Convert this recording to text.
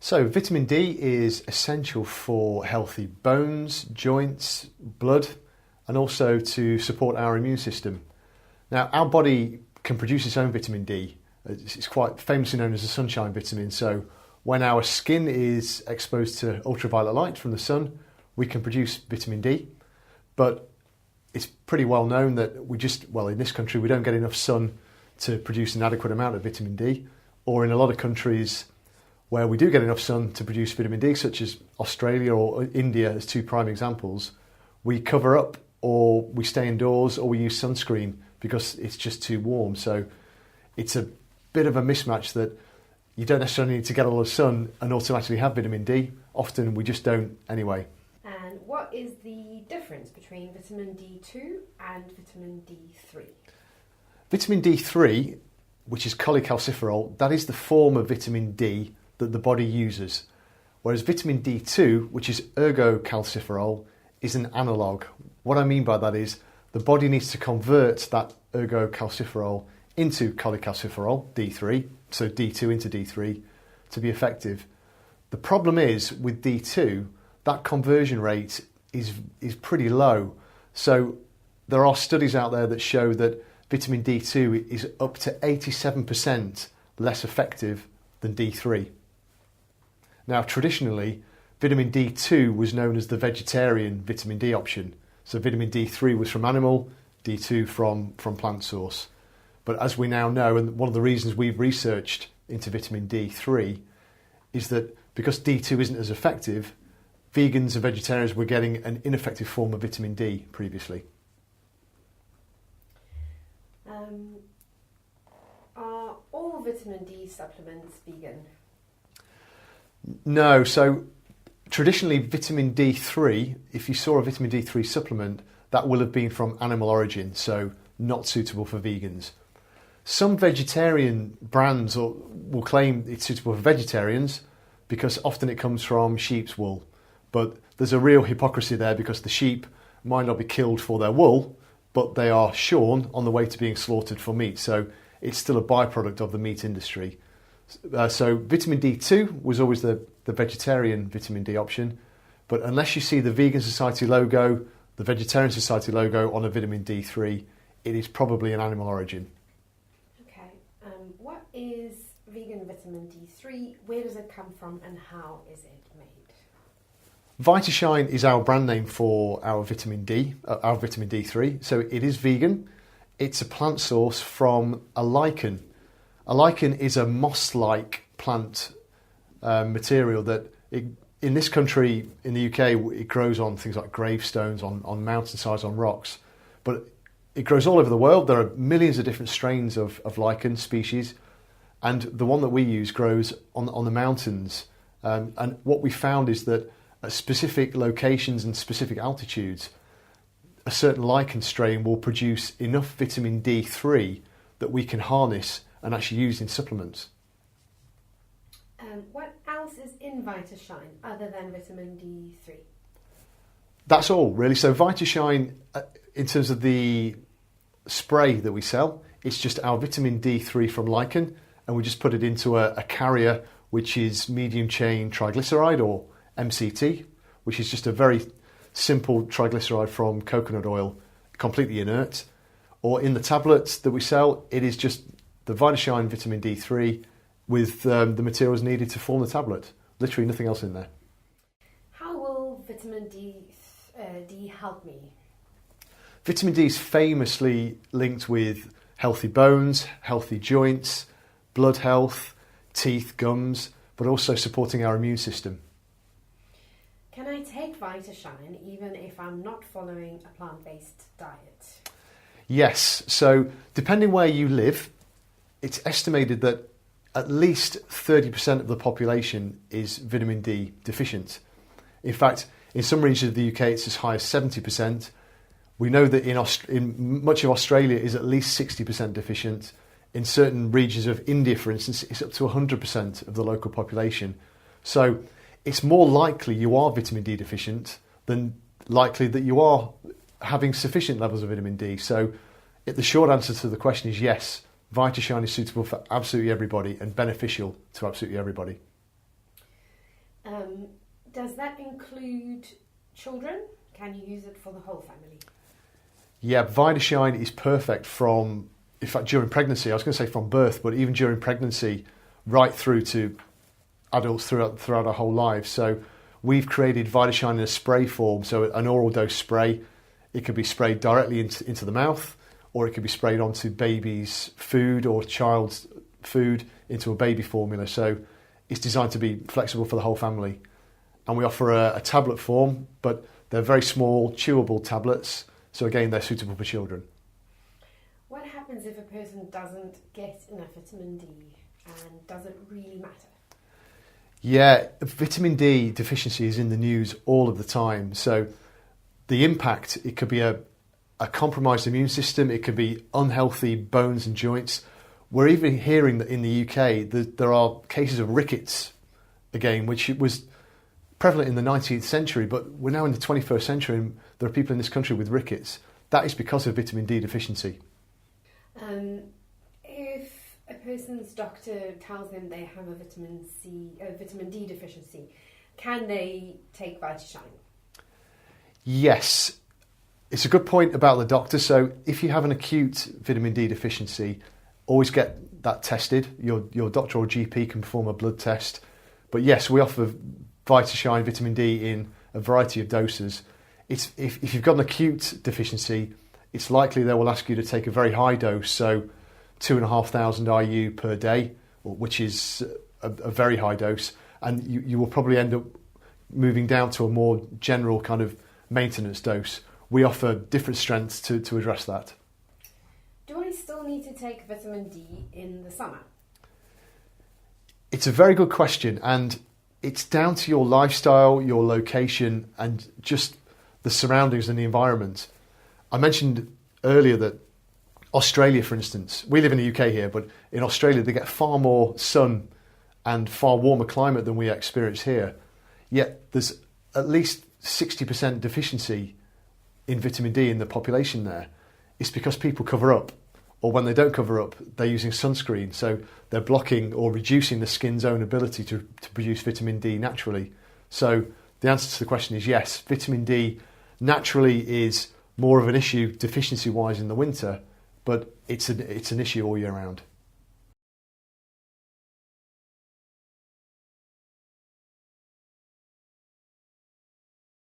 So vitamin D is essential for healthy bones, joints, blood, and also to support our immune system. Now, our body can produce its own vitamin D. It's quite famously known as the sunshine vitamin. So when our skin is exposed to ultraviolet light from the sun, we can produce vitamin D. But it's pretty well known that in this country, we don't get enough sun to produce an adequate amount of vitamin D. Or in a lot of countries where we do get enough sun to produce vitamin D, such as Australia or India as two prime examples, we cover up or we stay indoors or we use sunscreen because it's just too warm. So it's a bit of a mismatch that you don't necessarily need to get a lot of sun and automatically have vitamin D. Often we just don't anyway. And what is the difference between vitamin D2 and vitamin D3? Vitamin D3, which is cholecalciferol, that is the form of vitamin D that the body uses. Whereas vitamin D2, which is ergocalciferol, is an analogue. What I mean by that is the body needs to convert that ergocalciferol into cholecalciferol, D3, so D2 into D3, to be effective. The problem is with D2, that conversion rate is pretty low. So there are studies out there that show that vitamin D2 is up to 87% less effective than D3. Now, traditionally, vitamin D2 was known as the vegetarian vitamin D option. So vitamin D3 was from animal, D2 from plant source. But as we now know, and one of the reasons we've researched into vitamin D3 is that because D2 isn't as effective, vegans and vegetarians were getting an ineffective form of vitamin D previously. Are all vitamin D supplements vegan? No, so traditionally vitamin D3, if you saw a vitamin D3 supplement, that will have been from animal origin, so not suitable for vegans. Some vegetarian brands will claim it's suitable for vegetarians because often it comes from sheep's wool. But there's a real hypocrisy there because the sheep might not be killed for their wool, but they are shorn on the way to being slaughtered for meat. So it's still a byproduct of the meat industry. So vitamin D2 was always the vegetarian vitamin D option. But unless you see the Vegan Society logo, the Vegetarian Society logo on a vitamin D3, it is probably an animal origin. Okay. What is vegan vitamin D3? Where does it come from and how is it made? Vitashine is our brand name for our vitamin D, our vitamin D3. So it is vegan. It's a plant source from a lichen. A lichen is a moss-like plant material that in this country, in the UK, it grows on things like gravestones, on mountainsides, on rocks. But it grows all over the world. There are millions of different strains of lichen species. And the one that we use grows on the mountains. And what we found is that at specific locations and specific altitudes, a certain lichen strain will produce enough vitamin D3 that we can harness and actually use in supplements. What else is in Vitashine other than vitamin D3? That's all, really. So Vitashine, in terms of the spray that we sell, it's just our vitamin D3 from lichen, and we just put it into a carrier, which is medium chain triglyceride, or MCT, which is just a very simple triglyceride from coconut oil, completely inert. Or in the tablets that we sell, it is just the Vitashine vitamin D3 with the materials needed to form the tablet. Literally nothing else in there. How will vitamin D help me? Vitamin D is famously linked with healthy bones, healthy joints, blood health, teeth, gums, but also supporting our immune system. Can I take Vitashine even if I'm not following a plant-based diet? Yes. So depending where you live, it's estimated that at least 30% of the population is vitamin D deficient. In fact, in some regions of the UK, it's as high as 70%. We know that in much of Australia is at least 60% deficient. In certain regions of India, for instance, it's up to 100% of the local population. So it's more likely you are vitamin D deficient than likely that you are having sufficient levels of vitamin D. So the short answer to the question is yes, Vitashine is suitable for absolutely everybody and beneficial to absolutely everybody. Does that include children? Can you use it for the whole family? Yeah, Vitashine is perfect from, in fact, during pregnancy. I was going to say from birth, but even during pregnancy, right through to adults throughout our whole lives. So we've created Vitashine in a spray form, so an oral dose spray. It could be sprayed directly into the mouth, or it could be sprayed onto baby's food or child's food into a baby formula. So it's designed to be flexible for the whole family. And we offer a tablet form, but they're very small, chewable tablets. So again, they're suitable for children. What happens if a person doesn't get enough vitamin D, and does it really matter? Yeah, vitamin D deficiency is in the news all of the time. So the impact, it could be a compromised immune system, it could be unhealthy bones and joints. We're even hearing that in the UK there are cases of rickets, again, which was prevalent in the 19th century, but we're now in the 21st century and there are people in this country with rickets. That is because of vitamin D deficiency. If a person's doctor tells them they have a vitamin D deficiency, can they take Vitashine? Yes. It's a good point about the doctor. So if you have an acute vitamin D deficiency, always get that tested. Your doctor or GP can perform a blood test. But yes, we offer Vitashine vitamin D in a variety of doses. If you've got an acute deficiency, it's likely they will ask you to take a very high dose, so 2,500 IU per day, which is a very high dose, and you will probably end up moving down to a more general kind of maintenance dose. We offer different strengths to address that. Do I still need to take vitamin D in the summer? It's a very good question, and it's down to your lifestyle, your location, and just the surroundings and the environment. I mentioned earlier that Australia, for instance, we live in the UK here, but in Australia they get far more sun and far warmer climate than we experience here. Yet there's at least 60% deficiency in vitamin D in the population there. It's because people cover up, or when they don't cover up, they're using sunscreen. So they're blocking or reducing the skin's own ability to produce vitamin D naturally. So the answer to the question is yes, vitamin D naturally is more of an issue deficiency-wise in the winter, but it's an issue all year round.